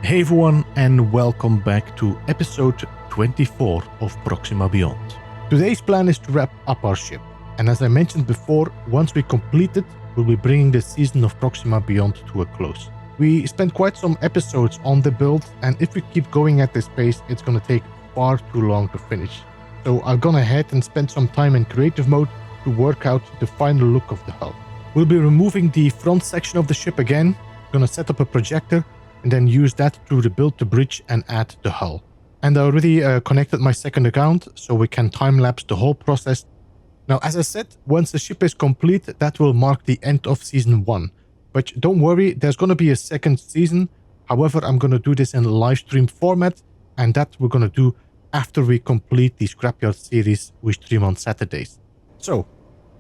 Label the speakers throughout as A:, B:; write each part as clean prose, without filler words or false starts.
A: Hey everyone, and welcome back to episode 24 of Proxima Beyond. Today's plan is to wrap up our ship, and as I mentioned before, once we complete it, we'll be bringing the season of Proxima Beyond to a close. We spent quite some episodes on the build, and if we keep going at this pace, it's going to take far too long to finish. So I've gone ahead and spent some time in creative mode to work out the final look of the hull. We'll be removing the front section of the ship again, going to set up a projector, and then use that to rebuild the bridge and add the hull. And I already connected my second account, so we can time-lapse the whole process. Now, as I said, once the ship is complete, that will mark the end of Season 1. But don't worry, there's going to be a second season. However, I'm going to do this in live stream format, and that we're going to do after we complete the Scrapyard series we stream on Saturdays. So,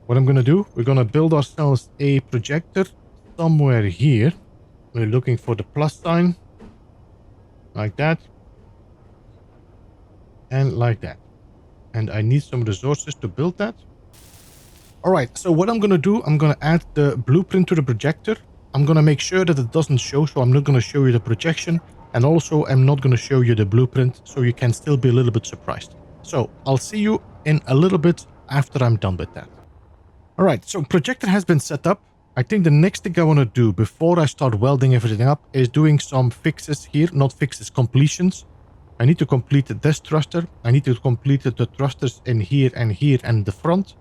A: what I'm going to do, we're going to build ourselves a projector somewhere here. We're looking for the plus sign, like that, and like that. And I need some resources to build that. Alright, so what I'm going to do, I'm going to add the blueprint to the projector. I'm going to make sure that it doesn't show, so I'm not going to show you the projection. And also, I'm not going to show you the blueprint, so you can still be a little bit surprised. So, I'll see you in a little bit after I'm done with that. Alright, so projector has been set up. I think the next thing I want to do before I start welding everything up is doing some fixes here, not fixes, completions. I need to complete this thruster. I need to complete the thrusters in here and the front.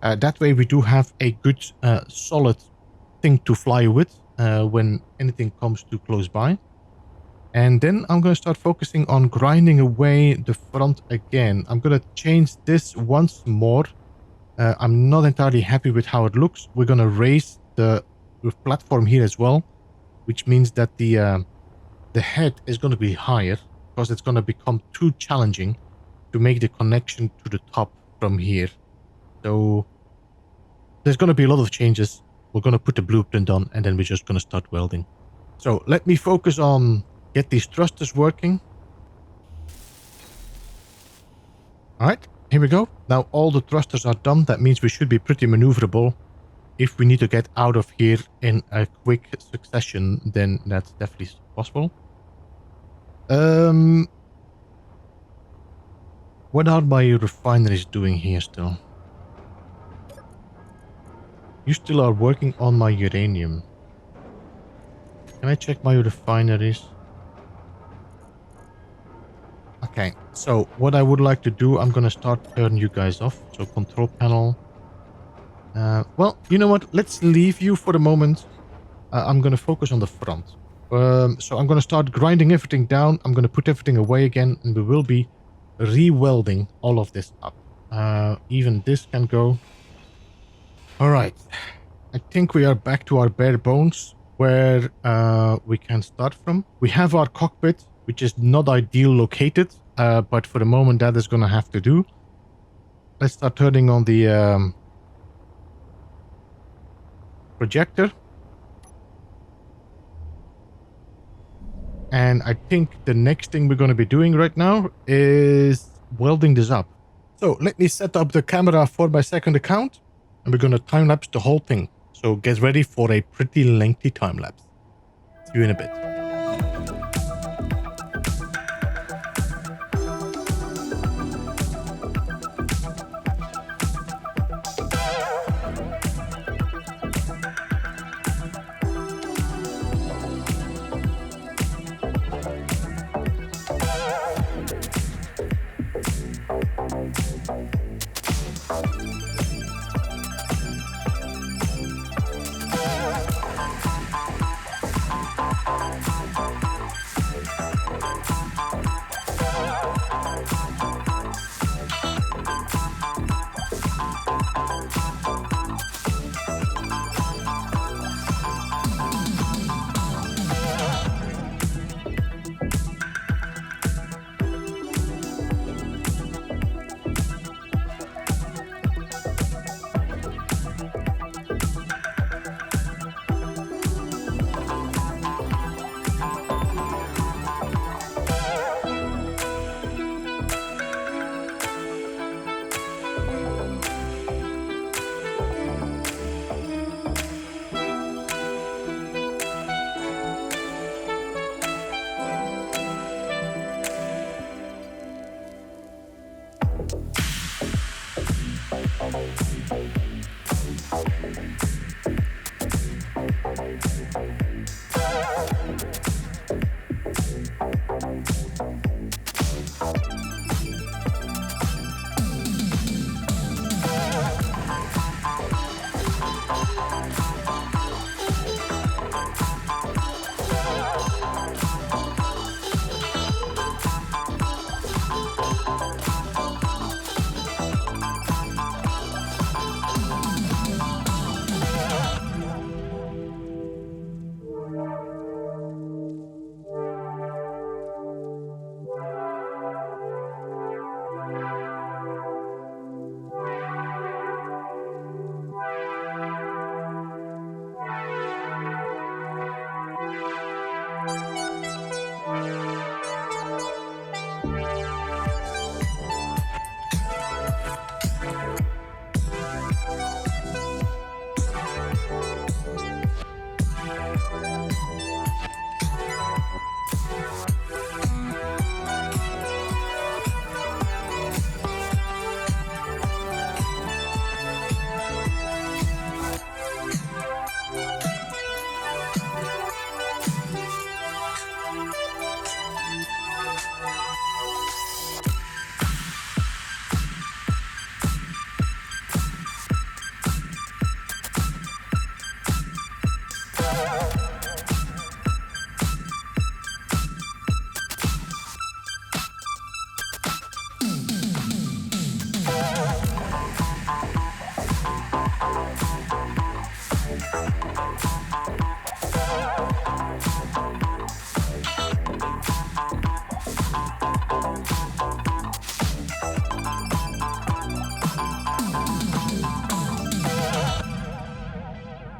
A: That way we do have a good solid thing to fly with when anything comes too close by. And then I'm going to start focusing on grinding away the front again. I'm going to change this once more. I'm not entirely happy with how it looks. We're going to raise the platform here as well, which means that the head is going to be higher because it's going to become too challenging to make the connection to the top from here. So there's going to be a lot of changes. We're going to put the blueprint on and then we're just going to start welding. So let me focus on get these thrusters working. All right, here we go. Now all the thrusters are done. That means we should be pretty maneuverable. If we need to get out of here in a quick succession, then that's definitely possible. What are my refineries doing here still? You still are working on my uranium. Can I check my refineries? Okay, so what I would like to do, I'm going to start turning you guys off. So control panel. Well, you know what? Let's leave you for the moment. I'm going to focus on the front. So I'm going to start grinding everything down. I'm going to put everything away again. And we will be re-welding all of this up. Even this can go. Alright. I think we are back to our bare bones. Where we can start from. We have our cockpit, which is not ideal located. But for the moment that is going to have to do. Let's start turning on the... projector. And I think the next thing we're going to be doing right now is welding this up. So let me set up the camera for my second account and we're going to time-lapse the whole thing. So get ready for a pretty lengthy time-lapse. See you in a bit.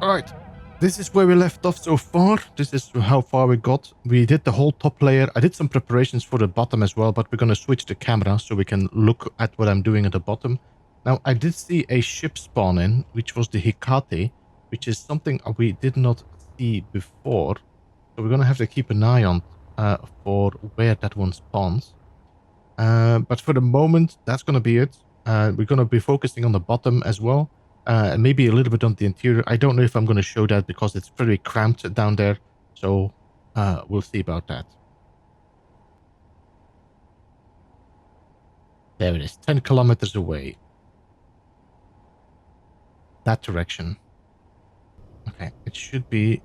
A: Alright, this is where we left off so far. This is how far we got. We did the whole top layer. I did some preparations for the bottom as well, but we're going to switch the camera so we can look at what I'm doing at the bottom. Now, I did see a ship spawn in, which was the Hecate, which is something we did not see before. So we're going to have to keep an eye on for where that one spawns. But for the moment, that's going to be it. We're going to be focusing on the bottom as well. Maybe a little bit on the interior. I don't know if I'm going to show that because it's pretty cramped down there. So we'll see about that. There it is, 10 kilometers away. That direction. Okay, it should be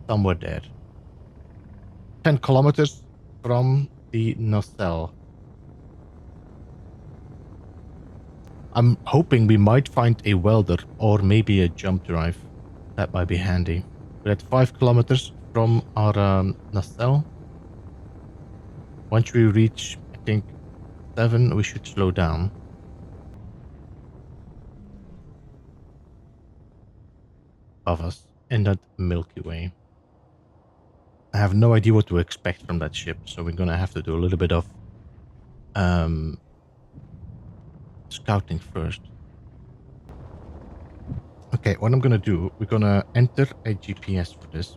A: somewhere there. 10 kilometers from the nacelle. I'm hoping we might find a welder or maybe a jump drive. That might be handy. We're at 5 kilometers from our nacelle. Once we reach, I think, 7, we should slow down. Above us in that Milky Way. I have no idea what to expect from that ship, so we're gonna have to do a little bit of scouting first. Okay, what I'm gonna do, we're gonna enter a GPS for this.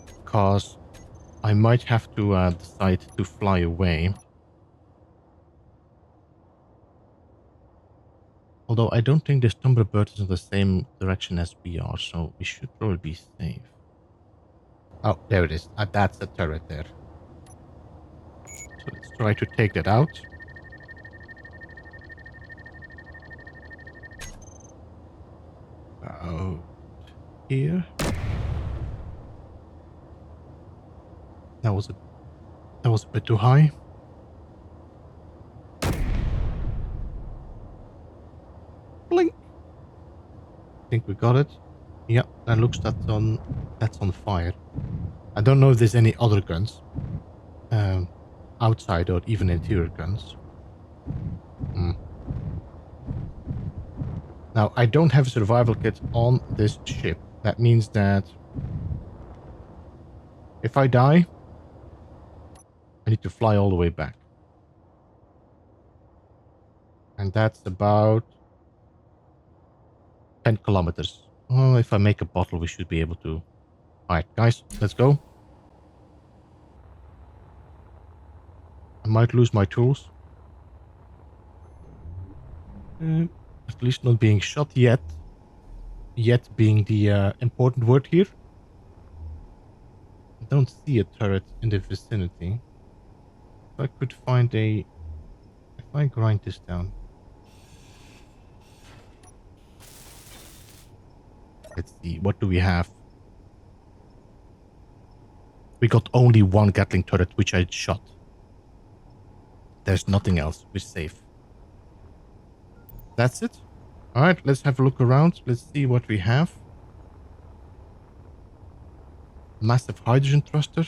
A: Because I might have to decide to fly away. Although I don't think this Thunderbird is in the same direction as we are, so we should probably be safe. Oh, there it is. That's the turret there. So let's try to take that out. Here. That was a bit too high. Blink. I think we got it. Yeah, that looks that's on fire. I don't know if there's any other guns. Outside or even interior guns. Now, I don't have a survival kit on this ship. That means that if I die, I need to fly all the way back. And that's about 10 kilometers. Well, if I make a bottle, we should be able to. Alright, guys, let's go. I might lose my tools. At least not being shot yet. Yet being the important word here. I don't see a turret in the vicinity. If I could find a... If I grind this down. Let's see, what do we have? We got only one Gatling turret, which I shot. There's nothing else. We're safe. That's it. Alright, let's have a look around. Let's see what we have. Massive hydrogen thruster.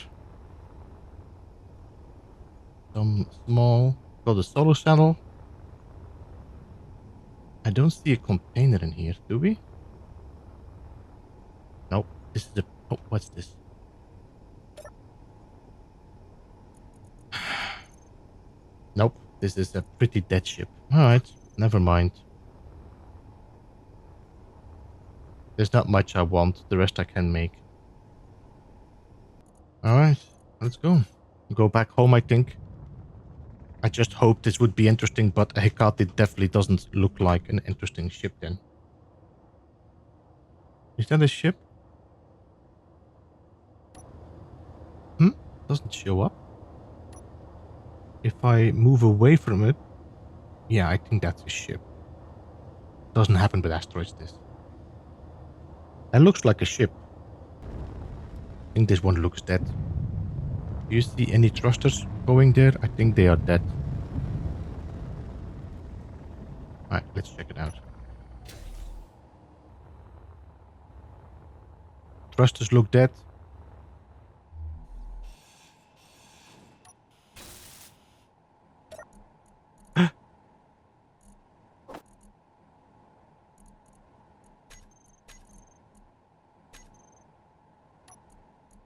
A: Some small... Got a solar saddle. I don't see a container in here, do we? Nope. This is a... Oh, what's this? Nope. This is a pretty dead ship. Alright, never mind. There's not much I want. The rest I can make. Alright, let's go. Go back home, I think. I just hoped this would be interesting, but a Hecate definitely doesn't look like an interesting ship then. Is that a ship? Doesn't show up. If I move away from it... Yeah, I think that's a ship. Doesn't happen with asteroids, this. That looks like a ship. I think this one looks dead. Do you see any thrusters going there? I think they are dead. Alright, let's check it out. Thrusters look dead.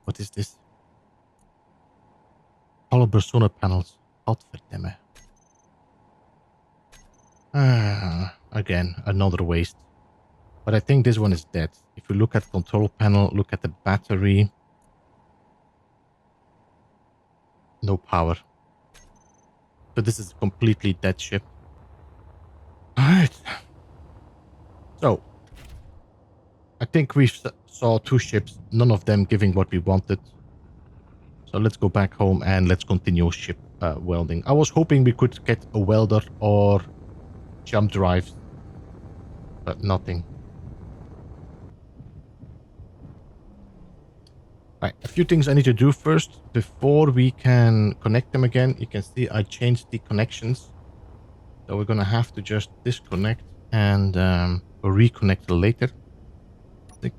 A: What is this? Caliber solar panels. Godverdamme. Again, another waste. But I think this one is dead. If you look at control panel, look at the battery. No power. So this is a completely dead ship. Alright. So, I think we saw two ships, none of them giving what we wanted. So let's go back home and let's continue ship welding. I was hoping we could get a welder or jump drives, but nothing. Right, a few things I need to do first before we can connect them again. You can see I changed the connections. So we're gonna have to just disconnect and reconnect later. 6.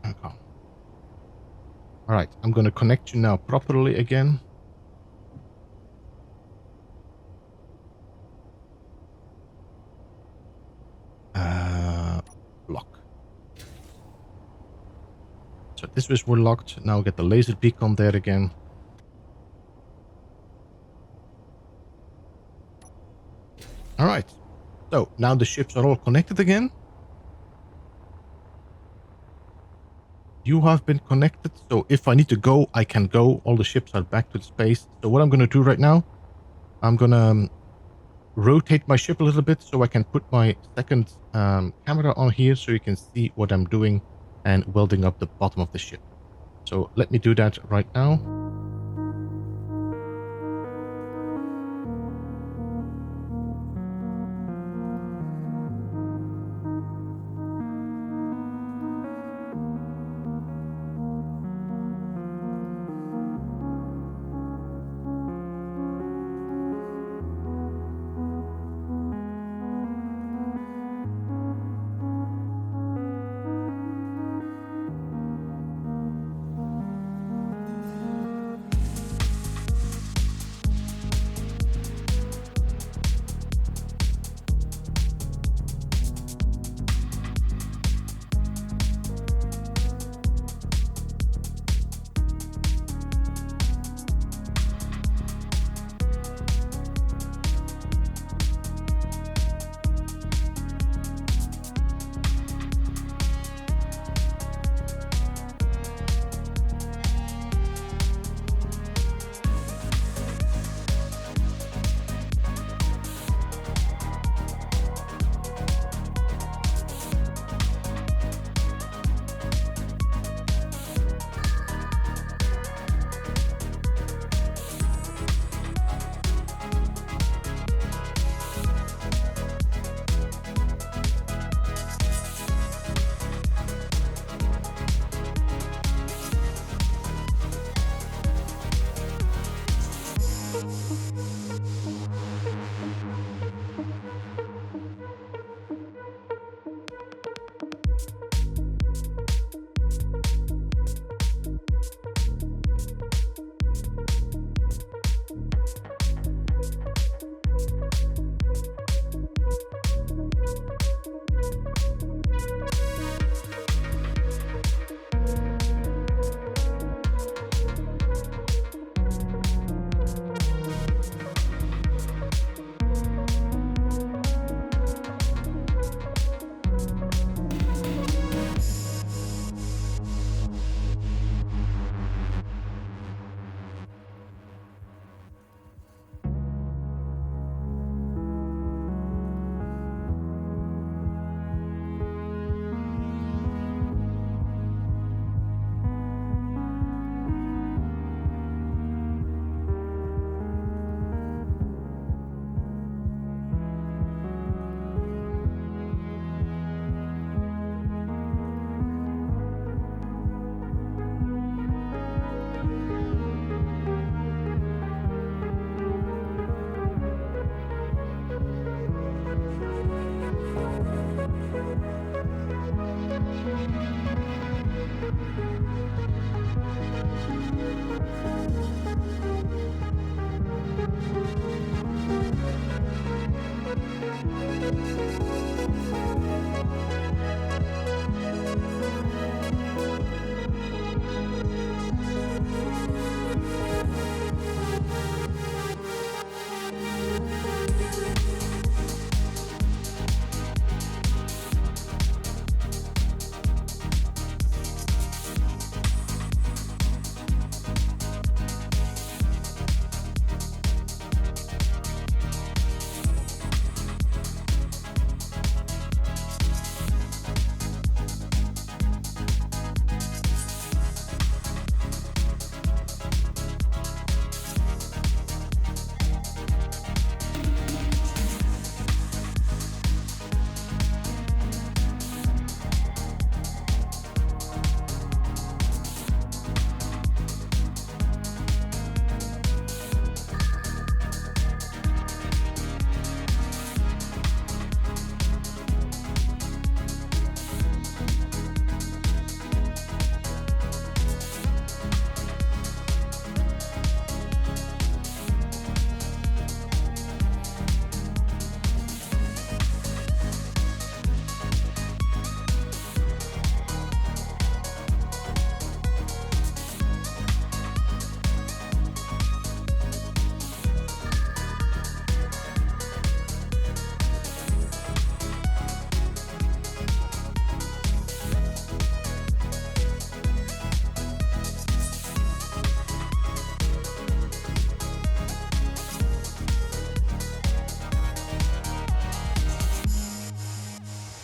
A: Okay. Alright, I'm gonna connect you now properly again. Lock. So this was we're locked. Now get the laser beacon there again. Alright. So now the ships are all connected again. You have been connected. So if I need to go, I can go. All the ships are back to space. So what I'm going to do right now, I'm going to rotate my ship a little bit so I can put my second camera on here so you can see what I'm doing and welding up the bottom of the ship. So let me do that right now.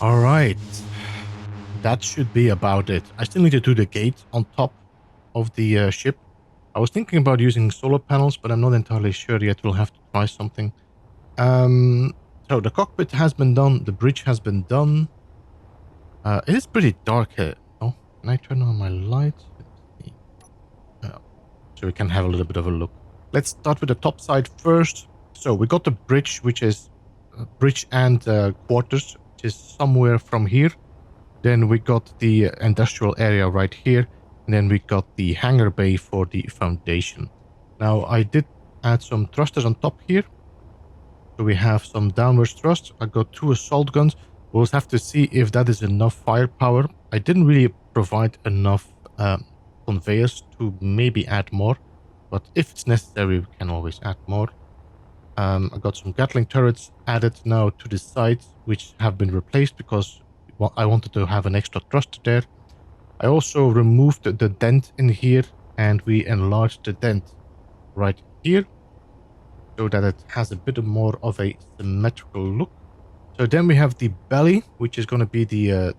A: All right. That should be about it. I still need to do the gate on top of the ship. I was thinking about using solar panels, but I'm not entirely sure yet. We'll have to try something. So the cockpit has been done. The bridge has been done. It is pretty dark here. Oh, can I turn on my lights? Let's see. Uh, so we can have a little bit of a look. Let's start with the top side first. So we got the bridge, which is bridge and quarters, which is somewhere from here. Then we got the industrial area right here. And then we got the hangar bay for the foundation. Now I did add some thrusters on top here. So we have some downward thrust. I got 2 assault guns. We'll have to see if that is enough firepower. I didn't really provide enough conveyors to maybe add more. But if it's necessary, we can always add more. I got some Gatling turrets added now to the sides, which have been replaced because I wanted to have an extra thruster there. I also removed the dent in here and we enlarged the dent right here so that it has a bit more of a symmetrical look. So then we have the belly, which is going to be the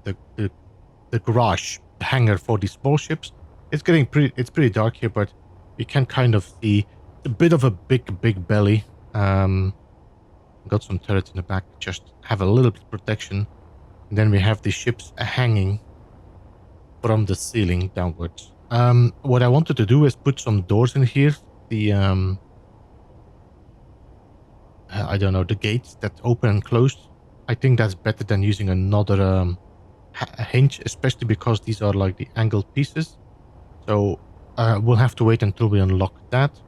A: garage, the hangar for the small ships. It's pretty dark here, but you can kind of see a bit of a big belly. Got some turrets in the back, just have a little bit of protection. And then we have the ships hanging from the ceiling downwards. What I wanted to do is put some doors in here. The I don't know, the gates that open and close. I think that's better than using another hinge, especially because these are like the angled pieces. So we'll have to wait until we unlock that.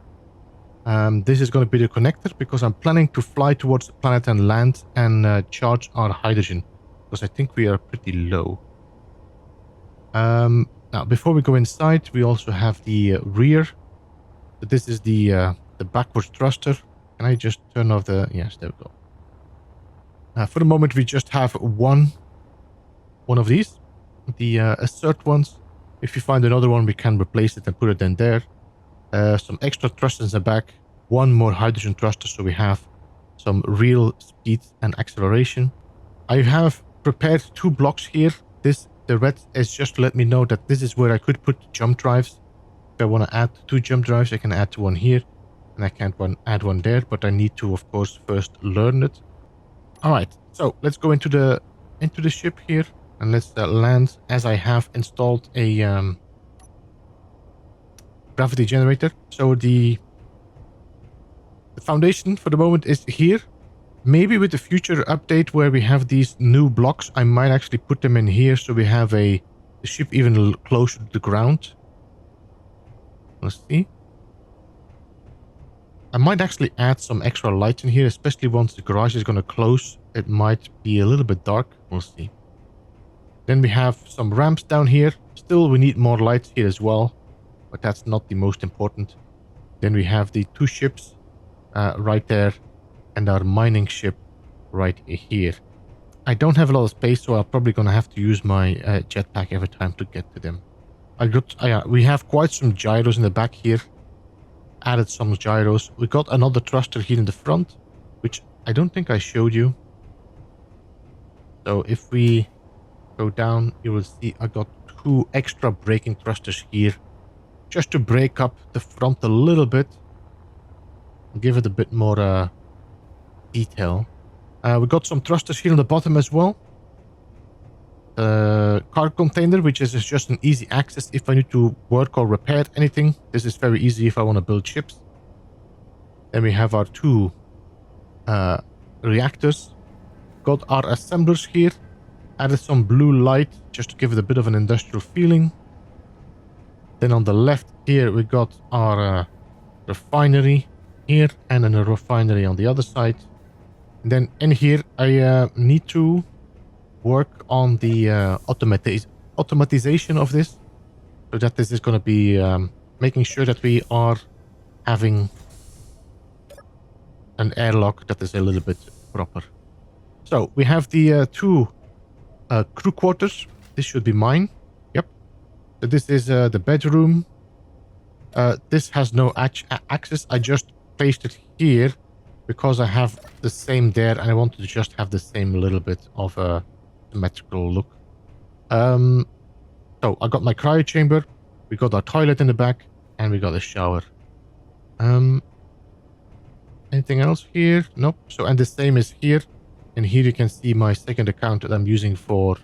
A: This is going to be the connector because I'm planning to fly towards the planet and land and charge our hydrogen because I think we are pretty low. Now, before we go inside, we also have the rear. So this is the backwards thruster. Can I just turn off the... Yes, there we go. For the moment, we just have one of these. The assert ones. If you find another one, we can replace it and put it in there. Some extra thrusters in the back. One more hydrogen thruster, so we have some real speed and acceleration. I have prepared 2 blocks here. The red is just to let me know that this is where I could put jump drives. If I want to add 2 jump drives, I can add one here. And I can't add one there, but I need to, of course, first learn it. All right, so let's go into the ship here. And let's land as I have installed a gravity generator. So the foundation for the moment is here. Maybe with the future update where we have these new blocks, I might actually put them in here so we have the ship even closer to the ground. Let's see. I might actually add some extra lights in here, especially once the garage is going to close. It might be a little bit dark. We'll see. Then we have some ramps down here. Still, we need more lights here as well, but that's not the most important. Then we have the 2 ships right there and our mining ship right here. I don't have a lot of space, so I'm probably going to have to use my jetpack every time to get to them. We have quite some gyros in the back here. Added some gyros. We got another thruster here in the front, which I don't think I showed you. So if we go down, you will see I got 2 extra braking thrusters here, just to break up the front a little bit, give it a bit more detail. We got some thrusters here on the bottom as well. Car container, which is just an easy access if I need to work or repair anything. This is very easy if I want to build ships. Then we have our 2 reactors. Got our assemblers here. Added some blue light just to give it a bit of an industrial feeling. Then on the left here we got our refinery here and then a refinery on the other side. And then in here I need to work on the automatization of this, so that this is going to be making sure that we are having an airlock that is a little bit proper. So we have the 2 crew quarters. This should be mine. Yep. So this is the bedroom. This has no access. I just placed it here because I have the same there and I wanted to just have the same little bit of symmetrical look. So I got my cryo chamber, we got our toilet in the back, and we got a shower. Anything else here? Nope. So, and the same is here. And here you can see my second account that I'm using for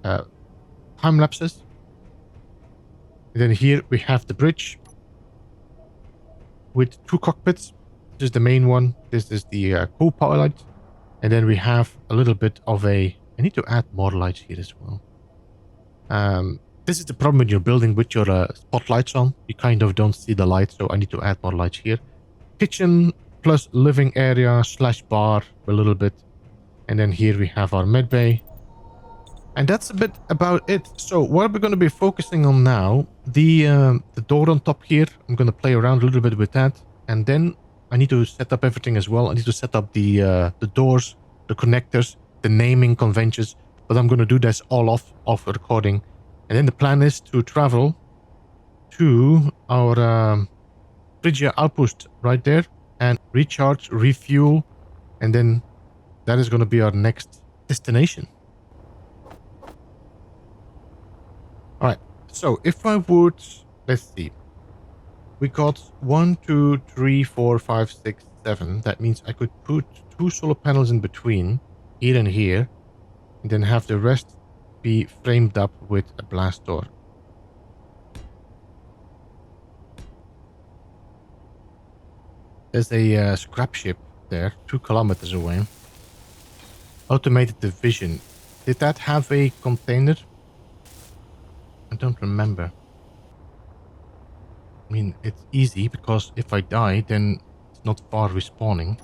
A: time lapses. And then here we have the bridge with 2 cockpits. This is the main one. This is the co-pilot. And then we have a little bit of a... I need to add more lights here as well. This is the problem when you're building with your spotlights on. You kind of don't see the light, so I need to add more lights here. Kitchen plus living area / bar a little bit. And then here we have our med bay. And that's a bit about it. So what we're going to be focusing on now, the door on top here, I'm going to play around a little bit with that. And then I need to set up everything as well. I need to set up the doors, the connectors, the naming conventions. But I'm going to do this all off recording. And then the plan is to travel to our Phrygia outpost right there and recharge, refuel, and then that is going to be our next destination. All right, so if I would, let's see, we got 1, 2, 3, 4, 5, 6, 7. That means I could put 2 solar panels in between here and here, and then have the rest be framed up with a blast door. There's a scrap ship there, 2 kilometers away. Automated division. Did that have a container? I don't remember. I mean, it's easy because if I die, then it's not far respawning.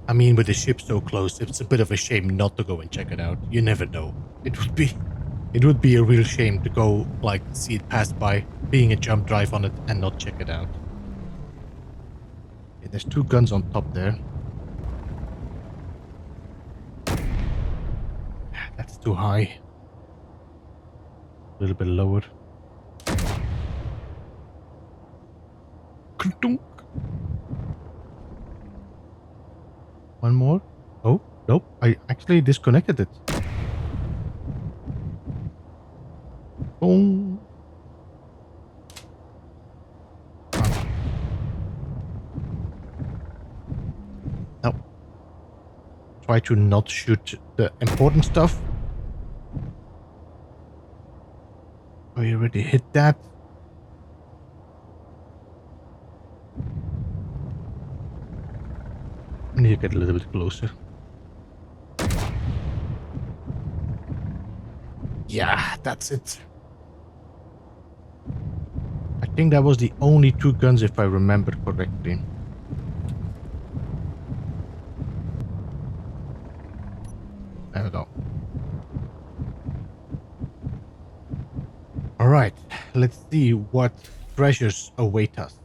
A: I mean, with the ship so close, it's a bit of a shame not to go and check it out. You never know. It would be a real shame to go, like, see it pass by, being a jump drive on it, and not check it out. Okay, there's 2 guns on top there. That's too high. A little bit lower. One more. Oh, nope. I actually disconnected it. Boom. Now, try to not shoot the important stuff. Oh, you already hit that. I need to get a little bit closer. Yeah, that's it. I think that was the only 2 guns if I remember correctly. There we go. Alright, let's see what treasures await us.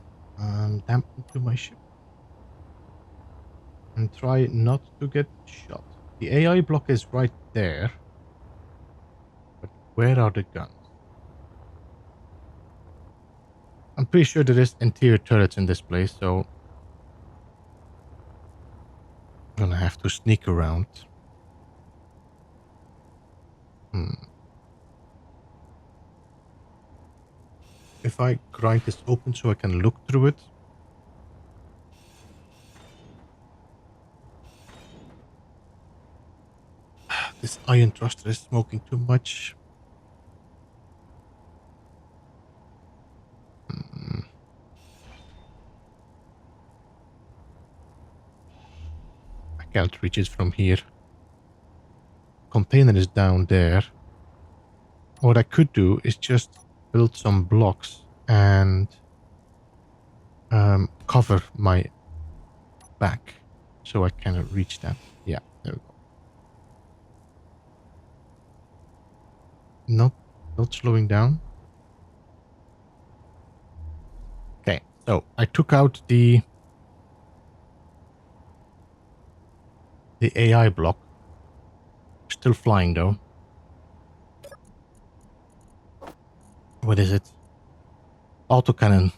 A: Damp into my ship. And try not to get shot. The AI block is right there. But where are the guns? I'm pretty sure there is interior turrets in this place, so I'm gonna have to sneak around. If I grind this open so I can look through it. This iron thruster is smoking too much. I can't reach it from here. Container is down there. What I could do is just build some blocks and cover my back so I can reach that. Yeah, there we go. Nope, not slowing down. Okay, so I took out the AI block. Still flying though. What is it? Autocannon.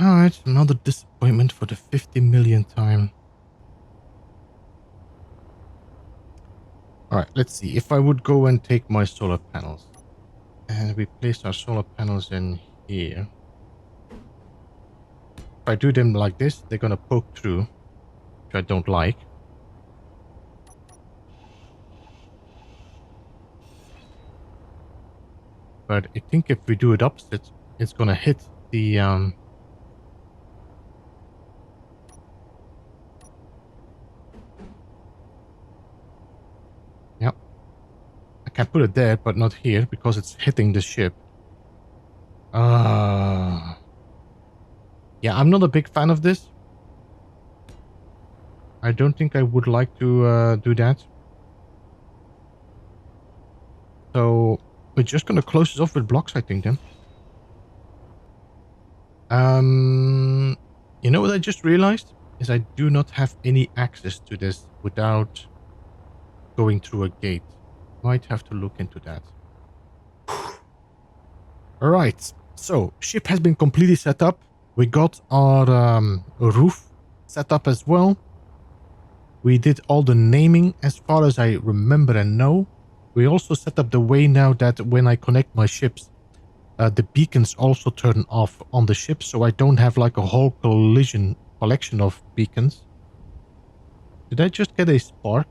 A: Alright, another disappointment for the 50 millionth time. Alright, let's see. If I would go and take my solar panels, and we place our solar panels in here. If I do them like this, they're gonna poke through, which I don't like. But I think if we do it opposite, it's gonna hit the Yep. I can put it there, but not here because it's hitting the ship. Yeah, I'm not a big fan of this. I don't think I would like to do that. So we're just gonna close this off with blocks, I think, then. You know what I just realized? Is I do not have any access to this without going through a gate. Might have to look into that. Alright, so ship has been completely set up. We got our roof set up as well. We did all the naming as far as I remember and know. We also set up the way now that when I connect my ships, the beacons also turn off on the ship, so I don't have like a whole collection of beacons. Did I just get a spark?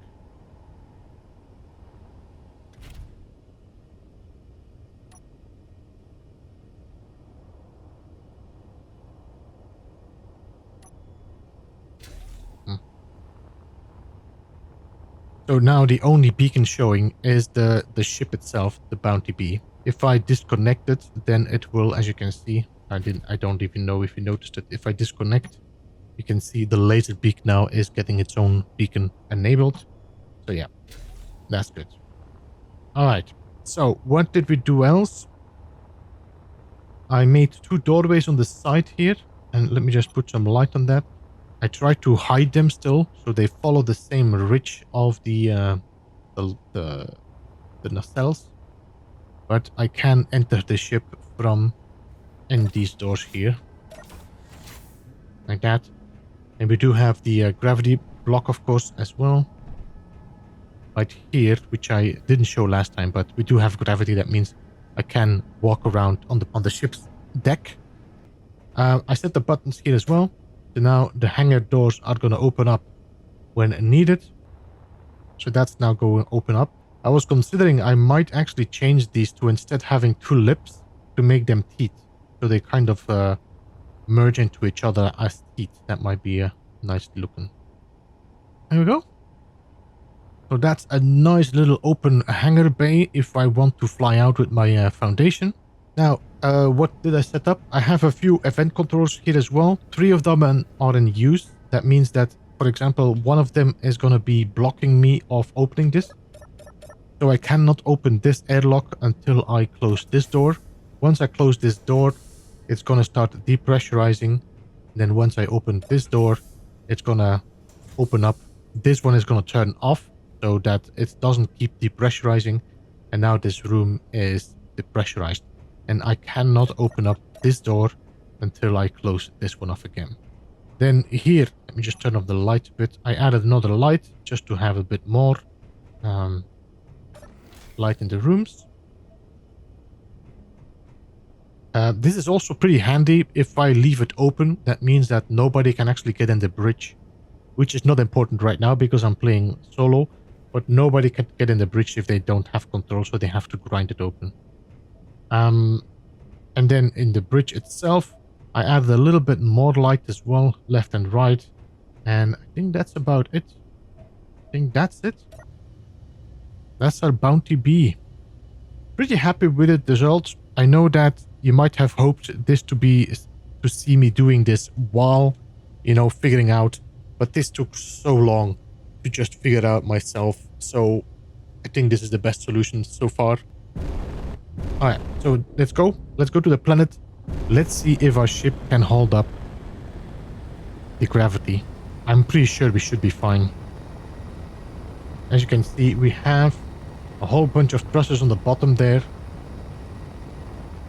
A: So now the only beacon showing is the ship itself, the Bounty Bee. If I disconnect it, then it will, as you can see, I don't even know if you noticed it. If I disconnect, you can see the laser beak now is getting its own beacon enabled. So yeah, that's good. All right. So what did we do else? I made 2 doorways on the side here, and let me just put some light on that. I try to hide them still, so they follow the same ridge of the nacelles. But I can enter the ship from in these doors here, like that. And we do have the gravity block, of course, as well. Right here, which I didn't show last time, but we do have gravity. That means I can walk around on the ship's deck. I set the buttons here as well. So now the hangar doors are going to open up when needed. So that's now going to open up. I was considering I might actually change these to instead having 2 lips to make them teeth. So they kind of merge into each other as teeth. That might be nice looking. There we go. So that's a nice little open hangar bay if I want to fly out with my foundation. Now, what did I set up? I have a few event controls here as well. 3 of them are in use. That means that, for example, one of them is going to be blocking me of opening this. So I cannot open this airlock until I close this door. Once I close this door, it's going to start depressurizing. Then once I open this door, it's going to open up. This one is going to turn off so that it doesn't keep depressurizing. And now this room is depressurized. And I cannot open up this door until I close this one off again. Then here, let me just turn off the light a bit. I added another light just to have a bit more light in the rooms. This is also pretty handy. If I leave it open, that means that nobody can actually get in the bridge, which is not important right now because I'm playing solo, but nobody can get in the bridge if they don't have control, so they have to grind it open. And then in the bridge itself, I added a little bit more light as well, left and right. And I think that's about it. I think that's it. That's our Bounty Bee. Pretty happy with the results. I know that you might have hoped this to see me doing this while, you know, figuring out. But this took so long to just figure out myself. So I think this is the best solution so far. Alright, so let's go. Let's go to the planet. Let's see if our ship can hold up the gravity. I'm pretty sure we should be fine. As you can see, we have a whole bunch of thrusters on the bottom there.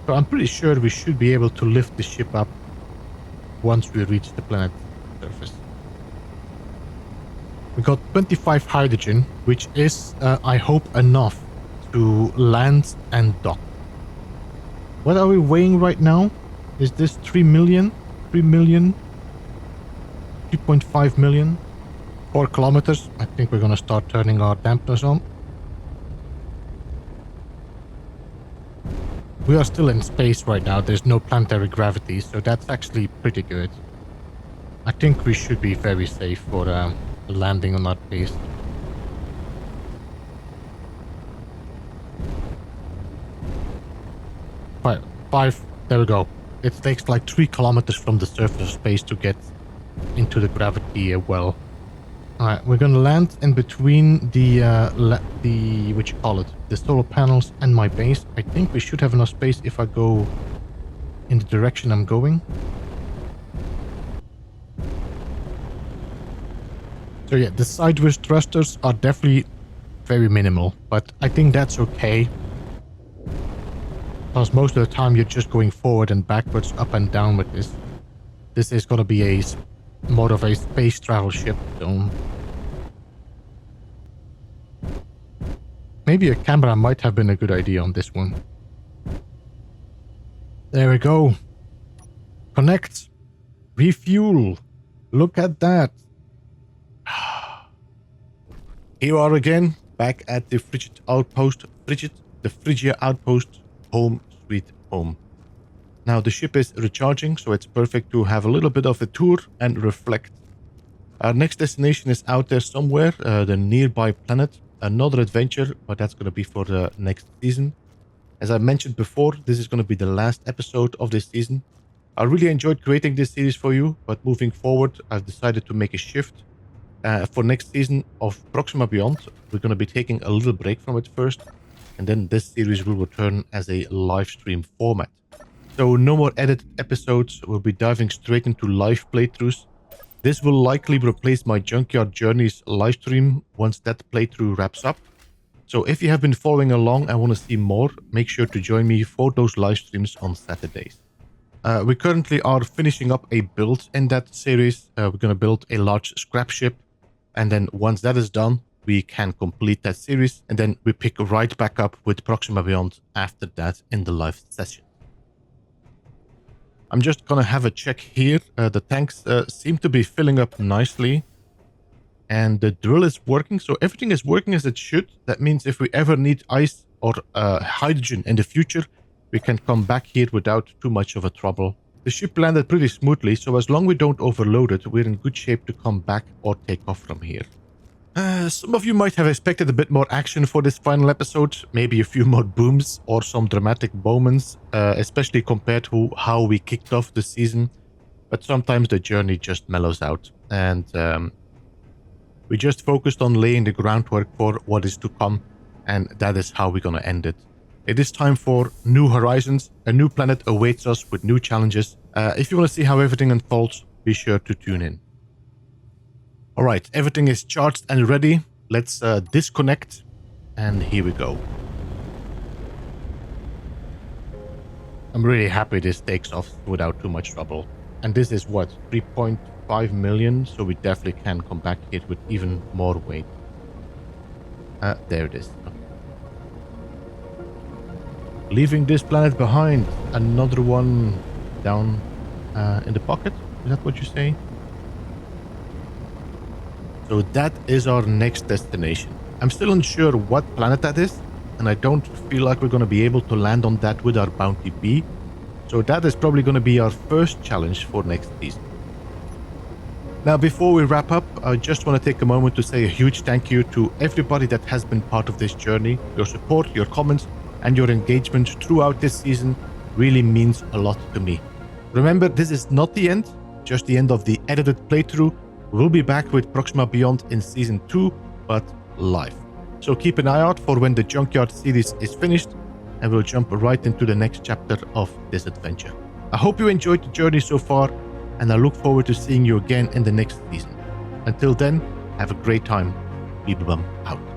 A: So I'm pretty sure we should be able to lift the ship up. once we reach the planet's surface. We got 25 hydrogen, which is, I hope, enough to land and dock. What are we weighing right now? Is this 3 million? 3 million? 3.5 million? 4 kilometers. I think we're gonna start turning our dampeners on. We are still in space right now. There's no planetary gravity, so that's actually pretty good. I think we should be very safe for landing on that base. Five. There we go. It takes like 3 kilometers from the surface of space to get into the gravity well. Alright, we're gonna land in between the what you call it, the solar panels and my base. I think we should have enough space if I go in the direction I'm going. So yeah, the sideways thrusters are definitely very minimal, but I think that's okay. Because most of the time you're just going forward and backwards, up and down with this. This is gonna be more of a space travel ship, so maybe a camera might have been a good idea on this one. There we go. Connect. Refuel. Look at that. Here we are again, back at the Frigid Outpost. The Phrygia Outpost, home sweet home. Now the ship is recharging, so it's perfect to have a little bit of a tour and reflect. Our next destination is out there somewhere, the nearby planet. Another adventure, but that's going to be for the next season. As I mentioned before, this is going to be the last episode of this season. I really enjoyed creating this series for you, but moving forward, I've decided to make a shift. For next season of Proxima Beyond, we're going to be taking a little break from it first, and then this series will return as a live stream format. So no more edited episodes, we'll be diving straight into live playthroughs. This will likely replace my Junkyard Journeys live stream once that playthrough wraps up. So if you have been following along and want to see more, make sure to join me for those live streams on Saturdays. We currently are finishing up a build in that series. We're going to build a large scrap ship. And then once that is done, we can complete that series. And then we pick right back up with Proxima Beyond after that in the live session. I'm just going to have a check here. The tanks seem to be filling up nicely. And the drill is working. So everything is working as it should. That means if we ever need ice or hydrogen in the future, we can come back here without too much of a trouble. The ship landed pretty smoothly, so as long as we don't overload it, we're in good shape to come back or take off from here. Some of you might have expected a bit more action for this final episode, maybe a few more booms or some dramatic moments, especially compared to how we kicked off the season. But sometimes the journey just mellows out, and we just focused on laying the groundwork for what is to come, and that is how we're gonna end it. It is time for new horizons. A new planet awaits us with new challenges. If you want to see how everything unfolds, be sure to tune in. Alright, everything is charged and ready. Let's disconnect, and here we go. I'm really happy this takes off without too much trouble. And this is what, 3.5 million, so we definitely can come back here with even more weight. There it is. Okay. Leaving this planet behind. Another one down in the pocket. Is that what you say? So that is our next destination. I'm still unsure what planet that is, and I don't feel like we're going to be able to land on that with our Bounty B. So that is probably going to be our first challenge for next season. Now, before we wrap up, I just want to take a moment to say a huge thank you to everybody that has been part of this journey. Your support, your comments, and your engagement throughout this season really means a lot to me. Remember, this is not the end, just the end of the edited playthrough. We'll be back with Proxima Beyond in Season 2, but live. So keep an eye out for when the Junkyard series is finished, and we'll jump right into the next chapter of this adventure. I hope you enjoyed the journey so far, and I look forward to seeing you again in the next season. Until then, have a great time. Beeblebum out.